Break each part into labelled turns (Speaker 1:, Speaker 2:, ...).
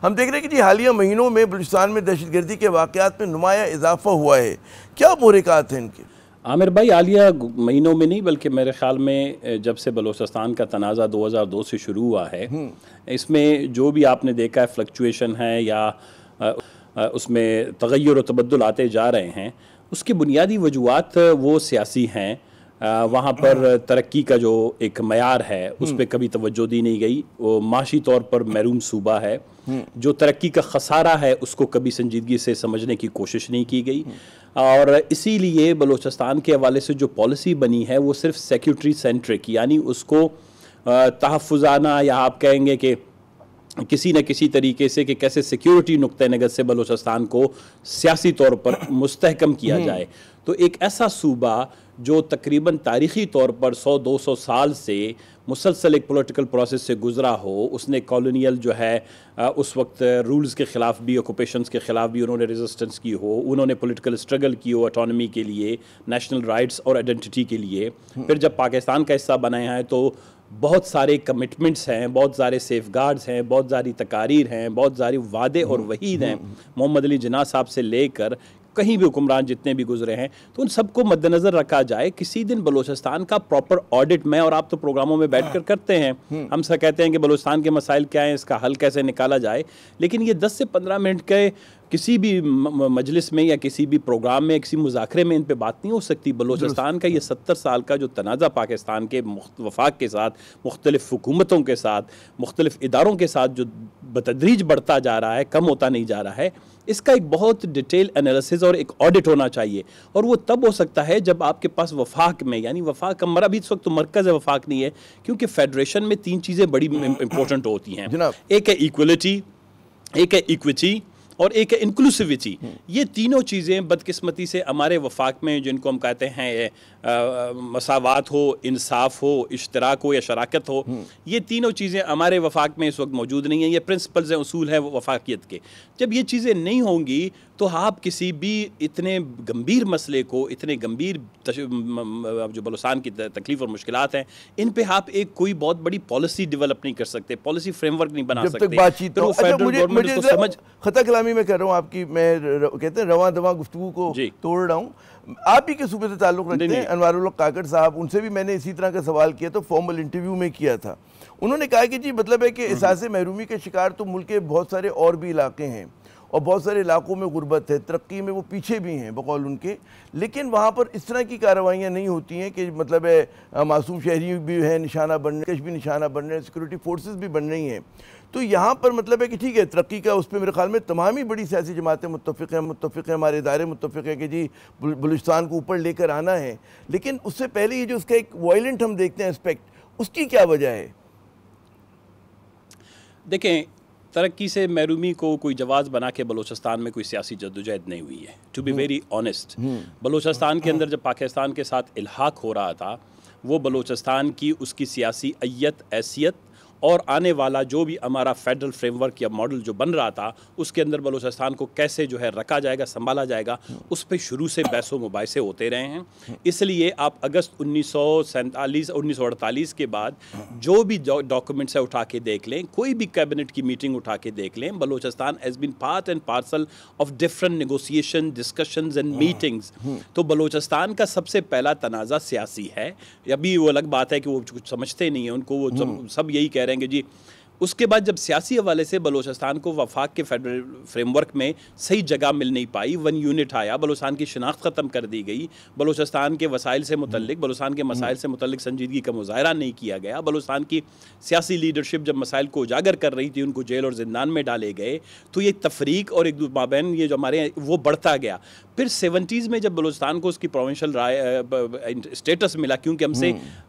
Speaker 1: हम देख रहे हैं कि जी हालिया महीनों में बलूचिस्तान में दहशतगर्दी के वाक़यात में नुमाया इजाफा हुआ है, क्या मुहरिकात हैं इनके?
Speaker 2: आमिर भाई, हालिया महीनों में नहीं बल्कि मेरे ख़्याल में जब से बलूचिस्तान का तनाज़ा 2002 से शुरू हुआ है, इसमें जो भी आपने देखा है फ्लक्चुएशन है या उसमें तग़य्युर और तबद्दुल आते जा रहे हैं, उसकी बुनियादी वजूहात वो सियासी हैं। वहाँ पर तरक्की का जो एक मयार है उस पर कभी तवज्जो दी नहीं गई। वो माशी तौर पर महरूम सूबा है। जो तरक्की का खसारा है उसको कभी संजीदगी से समझने की कोशिश नहीं की गई, और इसीलिए बलूचिस्तान के हवाले से जो पॉलिसी बनी है वो सिर्फ सेक्यूरिटी सेंट्रिक, यानी उसको तहफ़्फ़ुज़ाना, या आप कहेंगे कि किसी न किसी तरीके से कि कैसे सिक्योरिटी नुक्ते नज़र से बलूचिस्तान को सियासी तौर पर मुस्तहकम किया जाए। तो एक ऐसा सूबा जो तकरीबन तारीख़ी तौर पर 100-200 साल से मुसलसल एक पॉलिटिकल प्रोसेस से गुज़रा हो, उसने कॉलोनियल जो है उस वक्त रूल्स के ख़िलाफ़ भी, ऑक्यूपेशंस के ख़िलाफ़ भी उन्होंने रेजिस्टेंस की हो, उन्होंने पॉलिटिकल स्ट्रगल की हो ऑटोनॉमी के लिए, नेशनल राइट्स और आइडेंटिटी के लिए। फिर जब पाकिस्तान का हिस्सा बनाया है तो बहुत सारे कमिटमेंट्स हैं, बहुत सारे सेफगार्ड्स हैं, बहुत सारी तकारीर हैं, बहुत सारे वादे और वहीद हैं। मोहम्मद अली जिन्ना साहब से लेकर कहीं भी हुक्मरान जितने भी गुजरे हैं, तो उन सबको मद्देनज़र रखा जाए। किसी दिन बलूचिस्तान का प्रॉपर ऑडिट, मैं और आप तो प्रोग्रामों में बैठकर करते हैं, हम सब कहते हैं कि बलूचिस्तान के मसाइल क्या हैं, इसका हल कैसे निकाला जाए, लेकिन ये 10 से 15 मिनट के किसी भी मजलिस में या किसी भी प्रोग्राम में, किसी मुज़ाकरे में इन पे बात नहीं हो सकती। बलूचिस्तान का ये 70 साल का जो तनाज़ा पाकिस्तान के वफाक के साथ, मुख्तलिफ हुकूमतों के साथ, मुख्तलिफ इदारों के साथ जो बतदरीज बढ़ता जा रहा है, कम होता नहीं जा रहा है, इसका एक बहुत डिटेल एनालिसिस और एक ऑडिट होना चाहिए। और वो तब हो सकता है जब आपके पास वफाक में, यानी वफाक हमारा भी इस वक्त तो मरकज़ है, वफाक नहीं है, क्योंकि फेडरेशन में 3 चीज़ें बड़ी इंपॉर्टेंट होती हैं। एक है इक्वलिटी, एक है इक्विटी और एक है इंक्लूसिविटी। ये तीनों चीज़ें बदकिस्मती से हमारे वफाक में, जिनको हम कहते हैं मसावात हो, इंसाफ हो, इश्तराक हो या शराकत हो, ये तीनों चीज़ें हमारे वफाक में इस वक्त मौजूद नहीं हैं। ये प्रिंसिपल्स हैं, उसूल हैं वफाकियत के। जब ये चीज़ें नहीं होंगी तो आप किसी भी इतने गंभीर मसले को, इतने गंभीर जो बलूचिस्तान की तकलीफ और मुश्किलात हैं, इन पे आप एक कोई बहुत बड़ी पॉलिसी डेवलप नहीं कर सकते, पॉलिसी फ्रेमवर्क नहीं बना सकते।
Speaker 1: बातचीत तो मुझे समझ खता कलामी में कर रहा हूँ आपकी, मैं कहते हैं रवां दवा गुफ्तगू को तोड़ रहा हूँ। आप ही के सूबे से ताल्लुक़ रखते हैं अनवारुल हक काकड़ साहब, उनसे भी मैंने इसी तरह का सवाल किया, तो फॉर्मल इंटरव्यू में किया था। उन्होंने कहा कि जी मतलब है कि एहसास महरूमी के शिकार तो मुल्क के बहुत सारे और भी इलाके हैं, और बहुत सारे इलाकों में गुर्बत है, तरक्की में वो पीछे भी हैं बकौल उनके, लेकिन वहाँ पर इस तरह की कार्रवाइयाँ नहीं होती हैं कि मतलब है मासूम शहरी भी हैं निशाना बन रहे, भी निशाना बन रहे हैं, सिक्योरिटी फोर्सेस भी बन रही हैं। तो यहाँ पर मतलब है कि ठीक है तरक्की का, उस पर मेरे ख्याल में तमाम ही बड़ी सियासी जमातें मुत्तफ़िक़ हैं, हमारे इदारे मुत्तफ़िक़ हैं कि जी बलूचिस्तान को ऊपर लेकर आना है, लेकिन उससे पहले ये जो उसका एक वायलेंट हम देखते हैं एस्पेक्ट, उसकी क्या वजह है?
Speaker 2: देखें, तरक्की से महरूमी को कोई जवाज़ बना के बलूचिस्तान में कोई सियासी जद्दोजहद नहीं हुई है। To be very honest, Balochistan के अंदर जब पाकिस्तान के साथ इल्हाक हो रहा था, वो बलूचिस्तान की उसकी सियासी अय्यत, हैसियत और आने वाला जो भी हमारा फेडरल फ्रेमवर्क या मॉडल जो बन रहा था, उसके अंदर बलूचिस्तान को कैसे जो है रखा जाएगा, संभाला जाएगा, उस पर शुरू से बहस व मुबाहिसे होते रहे हैं। इसलिए आप अगस्त 1947 1948 के बाद जो भी डॉक्यूमेंट्स है उठा के देख लें, कोई भी कैबिनेट की मीटिंग उठा के देख लें, Balochistan has been part and parcel of different negotiation, discussions and meetings. तो बलूचिस्तान का सबसे पहला तनाज़ा सियासी है। अभी वो अलग बात है कि वो कुछ समझते नहीं हैं, उनको वो सब यही कह रहे हैं जी। उसके बाद जब सियासी हवाले से बलूचिस्तान को वफाक के फेडरल फ्रेमवर्क में सही जगह मिल नहीं पाई, 1 यूनिट आया, बलूचिस्तान की शिनाख्त ख़त्म कर दी गई, बलूचिस्तान के वसाइल से मुतल्लिक, बलूचिस्तान के मसाइल से मुतल्लिक संजीदगी का मुजाहरा नहीं किया गया, बलूचिस्तान की सियासी लीडरशिप जब मसाइल को उजागर कर रही थी, उनको जेल और जिंदान में डाले गए, तो ये तफरीक और एक माबैन ये जो हमारे वो बढ़ता गया। फिर 70s में जब बलूचिस्तान को उसकी प्रोविंशियल स्टेटस मिला, क्योंकि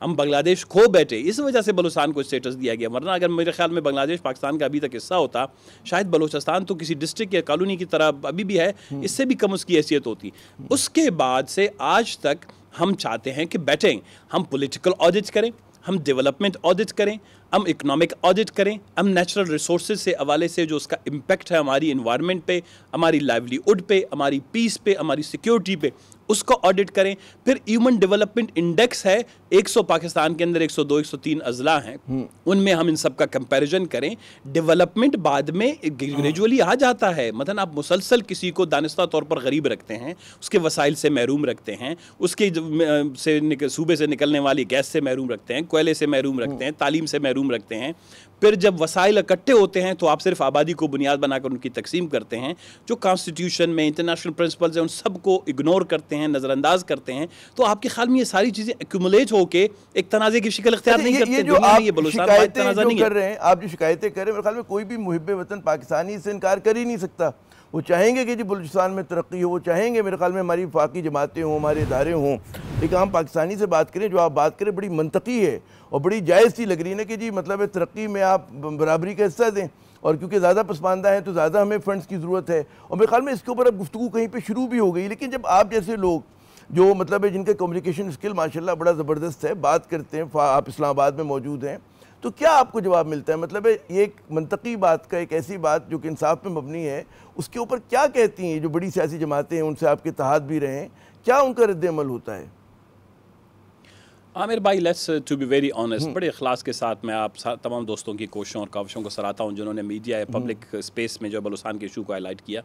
Speaker 2: हम बांग्लादेश खो बैठे, इस वजह से बलूचिस्तान को स्टेटस दिया गया, वरना अगर मेरे ख्याल में बांग्लादेश पाकिस्तान का अभी तक हिस्सा होता, शायद बलूचिस्तान तो किसी डिस्ट्रिक्ट या कॉलोनी की तरह अभी भी है, इससे भी कम उसकी हैसियत होती। उसके बाद से आज तक हम चाहते हैं कि बैठें, हम पॉलिटिकल ऑडिट करें, हम डेवलपमेंट ऑडिट करें, हम इकोनॉमिक ऑडिट करें, हम नेचुरल रिसोर्सेज से हवाले से जो उसका इम्पैक्ट है हमारी इन्वायरमेंट पे, हमारी लाइवलीहुड पे, हमारी पीस पे, हमारी सिक्योरिटी पे, उसको ऑडिट करें। फिर ह्यूमन डेवलपमेंट इंडेक्स है, 100 पाकिस्तान के अंदर 102 103 अजला हैं, उनमें हम इन सब का कंपैरिजन करें। डेवलपमेंट बाद में ग्रेजुअली आ जाता है। मतलब आप मुसलसल किसी को दानिस्ता तौर पर गरीब रखते हैं, उसके वसाइल से महरूम रखते हैं, उसके सूबे से निकलने वाली गैस से महरूम रखते हैं, कोयले से महरूम रखते हैं, तालीम से महरूम रखते हैं। फिर जब वसाइल इकट्ठे होते हैं तो आप सिर्फ आबादी को बुनियाद बनाकर उनकी तकसीम करते हैं। जो कॉन्स्टिट्यूशन में इंटरनेशनल प्रिंसिपल्स हैं उन सबको इग्नोर करते हैं, नज़रअंदाज करते हैं। तो आपके ख्याल में ये सारी चीज़ें एक्यूमुलेट होके एक तनाज़े की शिकल इख्तियार नहीं करते?
Speaker 1: जो आप शिकायतें कर रहे हैं, आप जो शिकायतें कर रहे हैं, मेरे ख्याल में कोई भी मुहिब्बे वतन पाकिस्तानी से इनकार कर ही नहीं सकता। वो चाहेंगे कि जी बलूचिस्तान में तरक्की हो, वो चाहेंगे मेरे ख्याल में हमारी वफाकी जमातें हों, हमारे इदारे हों। लेकिन हम पाकिस्तानी से बात करें, जो आप बात करें बड़ी मंतकी है और बड़ी जायज़ सी लग रही है ना कि जी मतलब तरक्की में आप बराबरी का हिस्सा दें, और क्योंकि ज़्यादा पसमानदा है तो ज़्यादा हमें फ़ंड्स की ज़रूरत है। और मेरे ख्याल में इसके ऊपर अब गुफ्तगू कहीं पे शुरू भी हो गई। लेकिन जब आप जैसे लोग जो मतलब जिनके कम्युनिकेशन स्किल माशाल्लाह बड़ा ज़बरदस्त है, बात करते हैं, आप इस्लामाबाद में मौजूद हैं, तो क्या आपको जवाब मिलता है? मतलब ये एक मंतकी बात का, एक ऐसी बात जो कि इंसाफ पे मबनी है, उसके ऊपर क्या कहती हैं जो बड़ी सियासी जमातें हैं, उनसे आपके इत्तेहाद भी रहे हैं, क्या उनका रद्द-ए-अमल होता है?
Speaker 2: आमिर भाई, let's to be very honest, बड़े इखलास के साथ मैं आप तमाम दोस्तों की कोशिशों और काविशों को सराहता हूँ जिन्होंने मीडिया या पब्लिक स्पेस में जो बलूचिस्तान के इशू को हाईलाइट किया।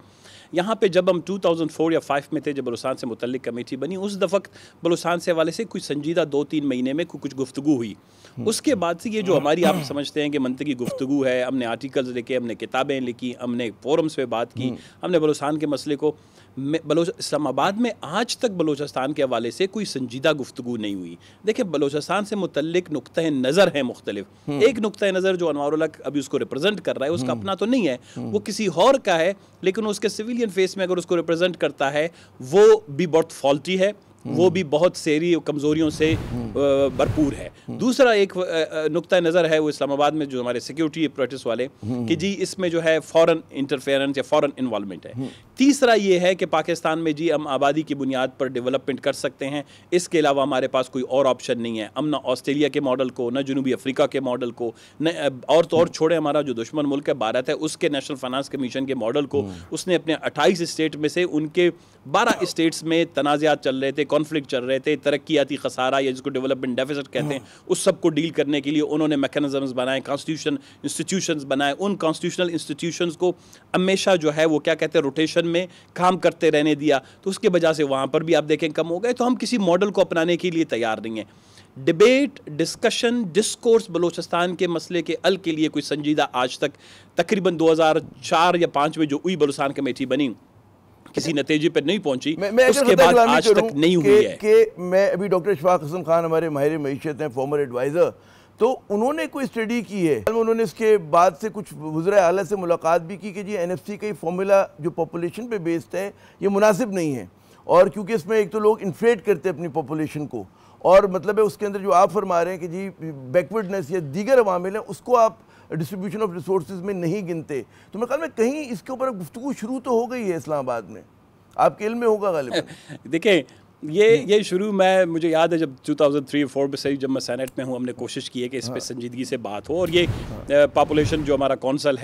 Speaker 2: यहाँ पे जब हम 2004 या 5 में थे, जब बलूचिस्तान से मुतल्लिक कमेटी बनी, उस वक्त बलूचिस्तान से हवाले से कुछ संजीदा 2-3 महीने में कुछ गुफ्तगू हुई। उसके बाद से ये जो हमारी आप समझते हैं कि मंतकी गुफ्तगू है, हमने आर्टिकल्स लिखे, हमने किताबें लिखी, हमने फोरम्स पे बात की, हमने बलूचिस्तान के मसले को इस्लामाबाद में आज तक बलूचिस्तान के हवाले से कोई संजीदा गुफ्तगू नहीं हुई। देखिए, बलूचिस्तान से मुतल्लिक नुक्ता नज़र है मुख्तलिफ। एक नुक्ता नज़र जो अनवारुल हक अभी उसको रिप्रेजेंट कर रहा है, उसका अपना तो नहीं है, वो किसी और का है, लेकिन उसके सिविलियन फेस में अगर उसको रिप्रेजेंट करता है वो भी बहुत फॉल्टी है, वो भी बहुत सेरी कमज़ोरियों से भरपूर है। दूसरा एक नुक्ता नज़र है वो इस्लामाबाद में जो हमारे सिक्योरिटी अपरेटस वाले कि जी इसमें जो है फ़ॉरेन इंटरफेरेंस या फ़ॉरेन इन्वॉल्वमेंट है। तीसरा ये है कि पाकिस्तान में जी हम आबादी की बुनियाद पर डेवलपमेंट कर सकते हैं, इसके अलावा हमारे पास कोई और ऑप्शन नहीं है। हम ना ऑस्ट्रेलिया के मॉडल को, ना जनूबी अफ्रीका के मॉडल को, न और तो और छोड़े हमारा जो दुश्मन मुल्क है भारत है, उसके नेशनल फाइनेंस कमीशन के मॉडल को उसने अपने 28 स्टेट में से उनके 12 स्टेट्स में तनाज़ात चल रहे थे, कॉन्फ्लिक्ट चल रहे थे, तरक्याती खसारा या जिसको डेवलपमेंट डेफिसिट कहते हैं, उस सब को डील करने के लिए उन्होंने मैकेनिज्म्स बनाए, कॉन्स्टिट्यूशन इंस्टीट्यूशंस बनाए। उन कॉन्स्टिट्यूशनल इंस्टीट्यूशंस को हमेशा जो है वो क्या कहते हैं रोटेशन में काम करते रहने दिया, तो उसके वजह से वहाँ पर भी आप देखें कम हो गए। तो हम किसी मॉडल को अपनाने के लिए तैयार नहीं है। डिबेट, डिस्कशन, डिस्कोर्स बलूचिस्तान के मसले के हल के लिए कोई संजीदा आज तक तकरीबन 2004 या 5 में जो हुई बलूचिस्तान कमेटी बनी किसी नतीजे पर नहीं पहुंची, उसके बाद आज तक नहीं हुई है।
Speaker 1: कि मैं अभी डॉक्टर इशफाक हसन खान हमारे माहिर मईशत हैं, फॉर्मर एडवाइज़र, तो उन्होंने कोई स्टडी की है, उन्होंने इसके बाद से कुछ वज़ीर आला से मुलाकात भी की कि जी NFC का फॉर्मूला जो पॉपुलेशन पे बेस्ड है ये मुनासिब नहीं है, और क्योंकि इसमें एक तो लोग इन्फ्लेट करते हैं अपनी पॉपुलेशन को, और मतलब है उसके अंदर जो आप फरमा रहे हैं कि जी बैकवर्डनेस या दीगर अवामिल हैं उसको आप डिस्ट्रीब्यूशन ऑफ रिसोर्सेज में नहीं गिनते। तो मेरे ख्याल में कहीं इसके ऊपर गुफ्तगू शुरू तो हो गई है इस्लामाबाद में, आपके इल्म में होगा गालिबन।
Speaker 2: देखिए ये शुरू मुझे याद है जब 2003-4 में से जब मैं सेनेट में हूँ, हमने कोशिश की है कि इस पर संजीदगी से बात हो। और ये पॉपुलेशन जो हमारा कौंसल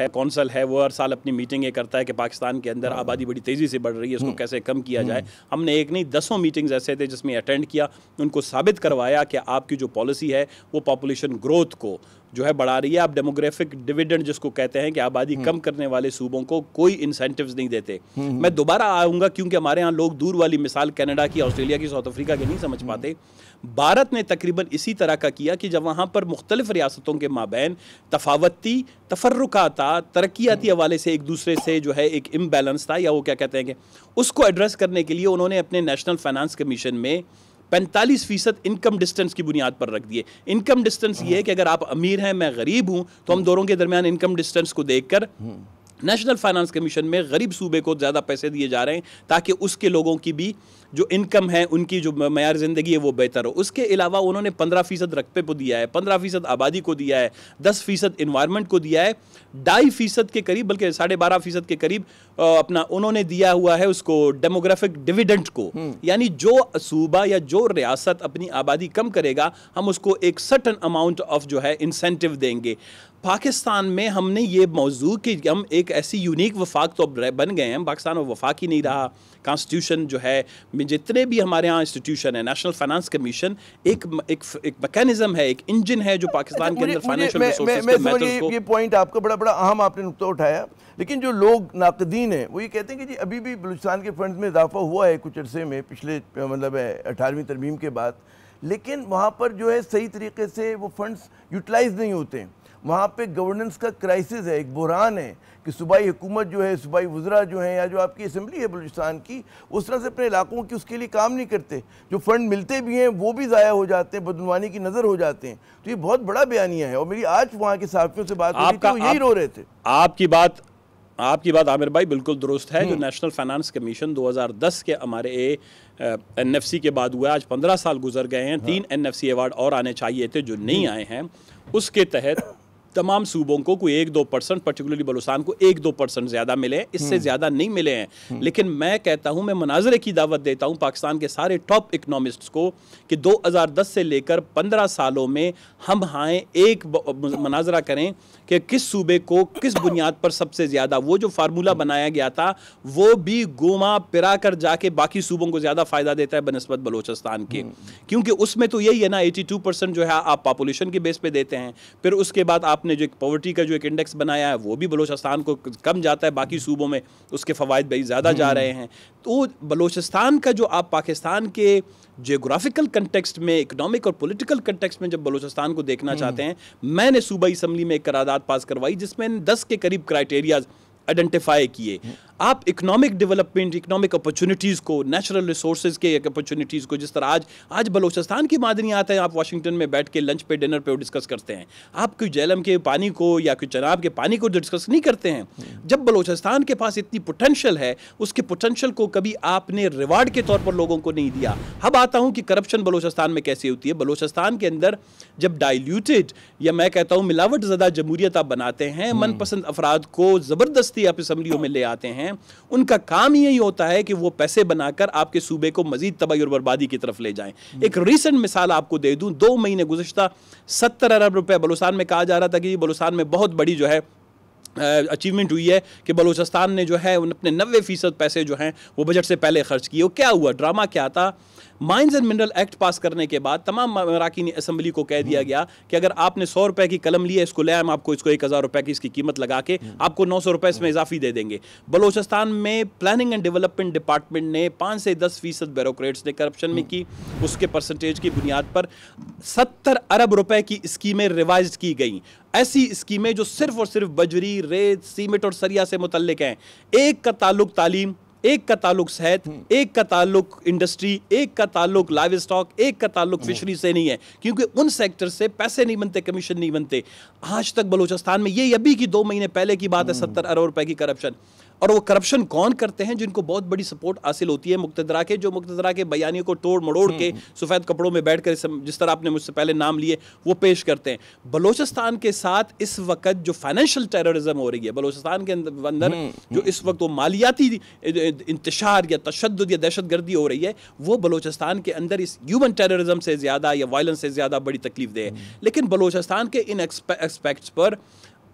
Speaker 2: है वो हर साल अपनी मीटिंग करता है कि पाकिस्तान के अंदर आबादी बड़ी तेज़ी से बढ़ रही है, उसको कैसे कम किया जाए। हमने एक नहीं 10 मीटिंग्स ऐसे थे जिसमें अटेंड किया, उनको साबित करवाया कि आपकी जो पॉलिसी है वो पॉपुलेशन ग्रोथ को जो है बढ़ा रही है। आप डेमोग्राफिक डिविडेंड जिसको कहते हैं कि आबादी कम करने वाले सूबों को कोई इंसेंटिव्स नहीं देते। मैं दोबारा आऊँगा क्योंकि हमारे यहाँ लोग दूर वाली मिसाल कनाडा की, ऑस्ट्रेलिया की, साउथ अफ्रीका की नहीं समझ पाते। भारत ने तकरीबन इसी तरह का किया कि जब वहाँ पर मुख्तलिफ रियासतों के माबैन तफावती तफर्रुका था, तरक्याती हवाले से एक दूसरे से जो है एक इम्बैलेंस था, या वो क्या कहते हैं कि उसको एड्रेस करने के लिए उन्होंने अपने नेशनल फाइनेंस कमीशन में 45% इनकम डिस्टेंस की बुनियाद पर रख दिए। इनकम डिस्टेंस ये है कि अगर आप अमीर हैं, मैं गरीब हूं, तो हम दोनों के दरमियान इनकम डिस्टेंस को देखकर नेशनल फाइनेंस कमीशन में गरीब सूबे को ज़्यादा पैसे दिए जा रहे हैं ताकि उसके लोगों की भी जो इनकम है, उनकी जो मयार ज़िंदगी है वो बेहतर हो। उसके अलावा उन्होंने 15% रकबे को दिया है, 15% आबादी को दिया है, 10% इन्वायरमेंट को दिया है, 2.5% के करीब, बल्कि 12.5% के करीब अपना उन्होंने दिया हुआ है उसको डेमोग्राफिक डिविडेंड को। यानी जो सूबा या जो रियासत अपनी आबादी कम करेगा, हम उसको एक सर्टन अमाउंट ऑफ जो है इंसेंटिव देंगे। पाकिस्तान में हमने ये मौजू कि हम एक ऐसी यूनिक वफाक तो बन गए हैं, पाकिस्तान में वफाक ही नहीं रहा। कॉन्स्टिट्यूशन जो है, जितने भी हमारे यहाँ इंस्टीट्यूशन है, नेशनल फाइनेंस कमीशन एक मैकेनिज्म है, एक इंजन है जो पाकिस्तान के अंदर फाइनेंशियल रिसोर्सेज के मेथड्स को।
Speaker 1: ये पॉइंट आपका बड़ा अहम आपने नुक्ता उठाया, लेकिन जो लोग नाकदीन हैं वो ये कहते हैं कि जी अभी भी बलूचिस्तान के फंड्स में इजाफा हुआ है कुछ अरसे में, पिछले मतलब 18वीं तरमीम के बाद, लेकिन वहाँ पर जो है सही तरीके से वो फंड्स यूटिलाइज नहीं होते हैं। वहाँ पे गवर्नेंस का क्राइसिस है, एक बुरहान है कि सूबाई हुकूमत जो है, सूबाई वज़रा जो हैं या जो आपकी असम्बली है बलूचिस्तान की, उस तरह से अपने इलाकों की उसके लिए काम नहीं करते। जो फंड मिलते भी हैं वो भी ज़ाया हो जाते हैं, बदनवानी की नज़र हो जाते हैं। तो ये बहुत बड़ा बयानिया है। और मेरी आज वहाँ के सहाफ़ियों से बात हुई थी, वो यही रो रहे थे।
Speaker 2: आपकी बात आमिर भाई बिल्कुल दुरुस्त है। जो नेशनल फाइनेंस कमीशन 2010 के हमारे एनएफसी के बाद हुआ, आज 15 साल गुजर गए हैं। 3 एनएफसी अवार्ड और आने चाहिए थे जो नहीं आए हैं। उसके तहत तमाम सूबों को कोई 1-2%, पर्टिकुलरली बलूचिस्तान को 1-2% ज़्यादा मिले हैं, इससे ज़्यादा नहीं मिले हैं। लेकिन मैं कहता हूं, मैं मनाजरे की दावत देता हूं पाकिस्तान के सारे टॉप इकनॉमिस्ट्स को कि 2010 से लेकर 15 सालों में हम एक मनाजरा करें कि किस सूबे को किस बुनियाद पर सबसे ज़्यादा, वो जो फार्मूला बनाया गया था वो भी घुमा फिरा कर जाके बाकी सूबों को ज़्यादा फ़ायदा देता है बनस्बत बलूचिस्तान के। क्योंकि उसमें तो यही है ना, 82% जो है आप पॉपुलेशन के बेस पे देते हैं, फिर उसके बाद आपने जो एक पॉवर्टी का जो एक इंडेक्स बनाया है वो भी बलूचिस्तान को कम जाता है, बाकी सूबों में उसके फ़वाइद भाई ज़्यादा जा रहे हैं। तो बलूचिस्तान का जो आप पाकिस्तान के जियोग्राफिकल कंटेक्स्ट में, इकोनॉमिक और पॉलिटिकल कंटेक्स्ट में जब बलूचिस्तान को देखना चाहते हैं, मैंने सूबाई असम्बली में एक करारदाद पास करवाई जिसमें 10 के करीब क्राइटेरियाज आइडेंटिफाई किए। आप इकोनॉमिक डेवलपमेंट, इकोनॉमिक अपॉर्चुनिटीज़ को, नेचुरल रिसोर्सेज के अपॉर्चुनिटीज़ को, जिस तरह आज बलूचिस्तान की मादनियात हैं, आप वाशिंगटन में बैठ के लंच पे, डिनर पे डिस्कस करते हैं। आप कोई झेलम के पानी को या कोई चनाब के पानी को डिस्कस नहीं करते हैं। जब बलूचिस्तान के पास इतनी पोटेंशियल है, उसके पोटेंशियल को कभी आपने रिवार्ड के तौर पर लोगों को नहीं दिया। अब आता हूँ कि करप्शन बलूचिस्तान में कैसे होती है। बलूचिस्तान के अंदर जब डाइल्यूटेड या मैं कहता हूँ मिलावट ज़्यादा जमहूरियत आप बनाते हैं, मनपसंद अफराद को ज़बरदस्ती आप असम्बलियों में ले आते हैं, उनका काम ही यही होता है कि वो पैसे बनाकर आपके सूबे को मजीद तबाही और बर्बादी की तरफ ले जाएं। एक रीसेंट मिसाल आपको दे दूं, 2 महीने गुज़श्ता 70 अरब रुपए बलूचिस्तान में कहा जा रहा था कि बलूचिस्तान में बहुत बड़ी जो है अचीवमेंट हुई है कि बलूचिस्तान ने जो है अपने 90% पैसे जो हैं वो बजट से पहले खर्च किए। क्या हुआ, ड्रामा क्या था? माइंस एंड मिनरल एक्ट पास करने के बाद तमाम अराकीन असम्बली को कह दिया गया कि अगर आपने 100 रुपए की कलम ली है, इसको ले आए, हम आपको इसको 1000 रुपए की इसकी कीमत लगा के आपको 900 रुपए इसमें इजाफी दे देंगे। बलूचिस्तान में प्लानिंग एंड डेवलपमेंट डिपार्टमेंट ने 5 से 10% ब्यूरोक्रेट्स ने करप्शन में की, उसके परसेंटेज की बुनियाद पर 70 अरब रुपए की स्कीमें रिवाइज की गई। ऐसी स्कीमें जो सिर्फ और सिर्फ बजरी, रेत, सीमेंट और सरिया से मुतल्लिक हैं। एक का ताल्लुक तालीम, एक का ताल्लुक सेहत, एक का ताल्लुक इंडस्ट्री, एक का ताल्लुक लाइव स्टॉक, एक का ताल्लुक फिशरी से नहीं है, क्योंकि उन सेक्टर से पैसे नहीं बनते, कमीशन नहीं बनते। आज तक बलूचिस्तान में ये अभी की 2 महीने पहले की बात है, 70 अरब रुपए की करप्शन। और वो करप्शन कौन करते हैं? जिनको बहुत बड़ी सपोर्ट हासिल होती है मुक्तदरा के, जो मुक्तदरा के बयानियों को तोड़ मड़ोड़ के सफ़ेद कपड़ों में बैठ कर जिस तरह आपने मुझसे पहले नाम लिए वो पेश करते हैं। बलूचिस्तान के साथ इस वक्त जो फाइनेंशियल टेररिज्म हो रही है बलूचिस्तान के अंदर, जो इस वक्त वो मालियाती इंतशार या तशद्दुद या दहशतगर्दी हो रही है, वो बलूचिस्तान के अंदर इस ह्यूमन टेररिज्म से ज़्यादा या वायलेंस से ज़्यादा बड़ी तकलीफ दे है। लेकिन बलूचिस्तान के इन एस्पेक्ट्स पर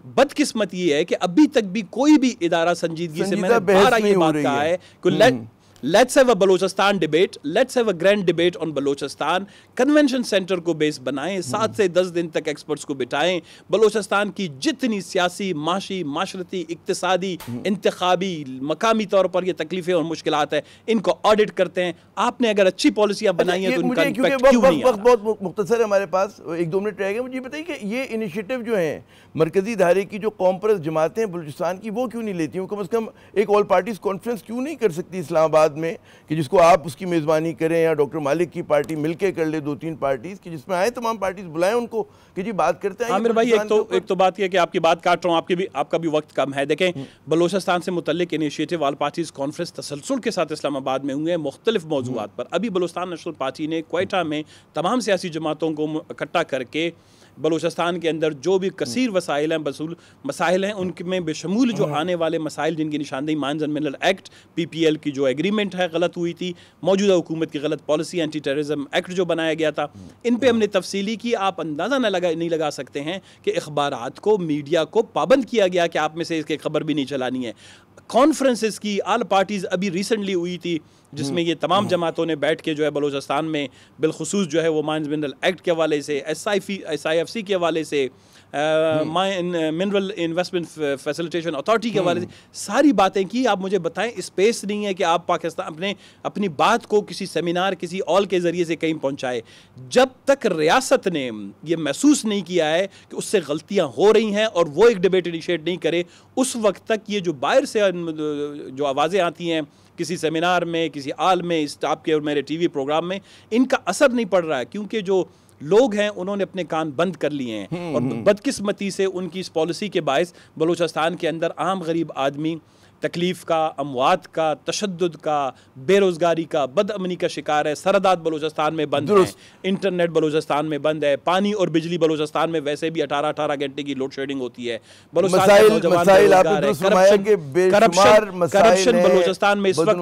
Speaker 2: बदकिस्मत ये है कि अभी तक भी कोई भी इदारा संजीदगी से, मैंने बार ये बात कहा है कि let's have a Balochistan debate, let's have a grand debate on Balochistan, convention centre को बेस बनाएं, 7 से 10 दिन तक एक्सपर्ट्स को बिठाएं, बलूचिस्तान की जितनी सियासी, माशी, माशरती, इक्तिसादी, इंतखाबी, मकामी तौर पर ये तकलीफें और मुश्किलात है, इनको ऑडिट करते हैं। आपने अगर अच्छी पॉलिसियां बनाई हैं तो उनका इम्पैक्ट क्यों नहीं आ रहा?
Speaker 1: बहुत मुख्तसर है, हमारे पास 1-2 मिनट रह गए। मुझे बताइए कि ये इनिशिएटिव जो है मरकजी धारे की जो कॉम्प्रेस जमातें बलूचिस्तान की, वो क्यों नहीं लेती? कम से कम एक ऑल पार्टीज कॉन्फ्रेंस क्यों नहीं कर सकती इस्लामाबाद बाद में कि जिसको आप उसकी मेज़बानी करें या डॉक्टर मालिक की पार्टी मिलके कर ले, 2-3 पार्टीज की जिसमें आए तमाम पार्टीज, बुलाएं उनको कि जी बात करते हैं।
Speaker 2: आमिर भाई एक तो बात यह कि आपकी बात काट रहा हूँ, आपका भी वक्त कम है। देखें, बलोचिस्तान से मुतल्लिक इनिशिएटिव ऑल पार्टीज कॉन्फ्रेंस तसलसल के साथ इस्लामाबाद में हुए हैं मुख्तलिफ मौजूआत पर। अभी बलोचिस्तान नेशनल पार्टी ने क्वेटा में तमाम सियासी जमातों को इकट्ठा करके बलूचिस्तान के अंदर जो भी कसीर मसाइल हैं उनमें बेशमूल जो आने वाले मसाइल जिनकी निशानदेही mines and mineral act PPL की जो एग्रीमेंट है गलत हुई थी, मौजूदा हुकूमत की गलत पॉलिसी, एंटी टेररिज्म एक्ट जो बनाया गया था, इन पे हमने तफसीली की। आप अंदाज़ा नहीं लगा सकते हैं कि अखबारात को, मीडिया को पाबंद किया गया कि आप में से इसकी खबर भी नहीं चलानी है। कॉन्फ्रेंसेस की ऑल पार्टीज अभी रिसेंटली हुई थी जिसमें ये तमाम जमातों ने बैठ के जो है बलूचिस्तान में बिलखुसूस जो है वो माइंस मिनरल एक्ट के हवाले से, SIFC के हवाले से, मिनरल इन्वेस्टमेंट फैसिलिटेशन अथॉरिटी के हवाले से सारी बातें की। आप मुझे बताएं, स्पेस नहीं है कि आप पाकिस्तान अपनी बात को किसी सेमिनार, किसी ऑल के ज़रिए से कहीं पहुंचाए। जब तक रियासत ने ये महसूस नहीं किया है कि उससे गलतियां हो रही हैं और वो एक डिबेट इनिशिएट नहीं करे, उस वक्त तक ये जो बाहर से जो आवाज़ें आती हैं किसी सेमिनार में, किसी आल में, इस आपके और मेरे TV प्रोग्राम में, इनका असर नहीं पड़ रहा है क्योंकि जो लोग हैं उन्होंने अपने कान बंद कर लिए हैं। और बदकिस्मती से उनकी इस पॉलिसी के बायस बलूचिस्तान के अंदर आम गरीब आदमी तकलीफ का, अमवात का, तशद्दुद का, बेरोज़गारी का, बदअमनी का शिकार है। सरहदात बलूचिस्तान में बंद है, इंटरनेट बलूचिस्तान में बंद है, पानी और बिजली बलूचिस्तान में वैसे भी 18-18 घंटे की लोड शेडिंग होती है। करप्शन बलूचिस्तान में इस वक्त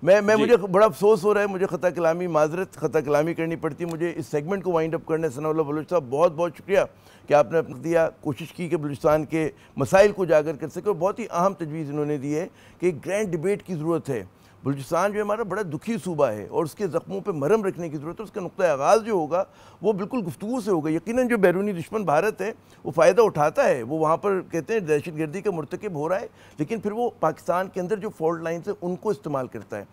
Speaker 1: मुझे बड़ा अफसोस हो रहा है, मुझे खता कलामी माजरत खता कलामी करनी पड़ती है। मुझे इस सेगमेंट को वाइंड अप करने सनाउल्लाह बलोच साहब बहुत बहुत शुक्रिया कि आपने दिया, कोशिश की कि बलूचिस्तान के मसाइल को उजागर कर सके। और बहुत ही अहम तजवीज़ इन्होंने दी है कि एक ग्रैंड डिबेट की ज़रूरत है। बलूचिस्तान जो हमारा बड़ा दुखी सूबा है और उसके ज़ख्मों पे मरहम रखने की ज़रूरत है। उसका नुक्ता आगाज़ जो होगा वो बिल्कुल गुफ्तगू से होगा। यकीनन जो बैरूनी दुश्मन भारत है वो फ़ायदा उठाता है, वो वहाँ पर कहते हैं दहशत गर्दी का मुर्तकिब हो रहा है, लेकिन फिर वो पाकिस्तान के अंदर जो फॉल्ट लाइन्स है उनको इस्तेमाल करता है।